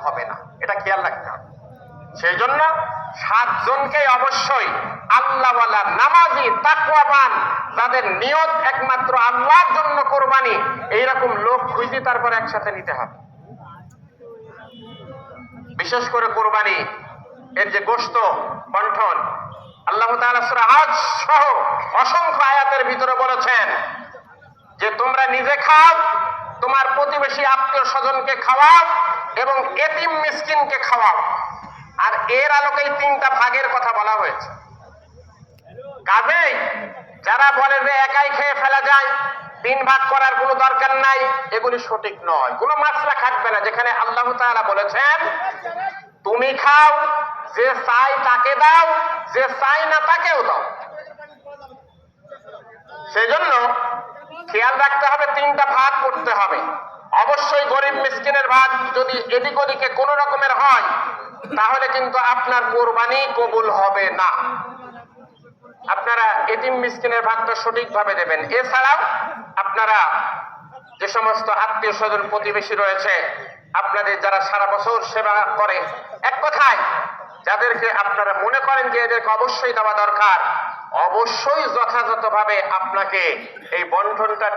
হবে না, এটা খেয়াল রাখতে হবে। সেই জন্য 7 জনকে অবশ্যই আল্লাহওয়ালা, নামাজি, তাকওয়াবান, যাদের নিয়ত একমাত্র আল্লাহর জন্য কোরবানি, এইরকম লোক খুঁজে তারপর একসাথে নিতে হবে। বিশেষ করে কোরবানি এর যে গোশত বন্টন, আল্লাহ তাআলা সূরা হজ সহ অসংখ্য আয়াতের ভিতরে বলেছেন যে তোমরা নিজে খাও, তোমার প্রতিবেশী আত্মীয় স্বজনকে খাওয়াও এবং এতিম মিসকিনকে খাওয়াও। আর এর আলোকেই 3টা ভাগের কথা বলা হয়েছে। কাজেই যারা বলে যে একাই খেয়ে ফেলা যায়, 3 ভাগ করার কোনো দরকার নাই, এগুলি সঠিক নয়, কোনো মাসলা খাটবে না। যেখানে আল্লাহ তাআলা বলেছেন তুমি খাও, যে চাই তাকে দাও, যে চাই না তাকেও দাও। সেজন্য খেয়াল রাখতে হবে 3টা ভাগ করতে হবে। অবশ্যই গরিব মিসকিনের ভাগ যদি এদিক ওদিকে কোনো রকমের হয়, তাহলে কিন্তু আপনার কোরবানি কবুল হবে না। আপনারা এতিম মিসকিনের ভাগটা সঠিকভাবে দেবেন। এছাড়াও আপনারা যে সমস্ত আত্মীয় স্বজন প্রতিবেশী রয়েছে, আপনাদের যারা সারা বছর সেবা করে, এক কথায় যাদেরকে আপনারা মনে করেন যে এদেরকে অবশ্যই দেওয়া দরকার, অবশ্যই যথাযথভাবে আপনাকে এই বন্টনটা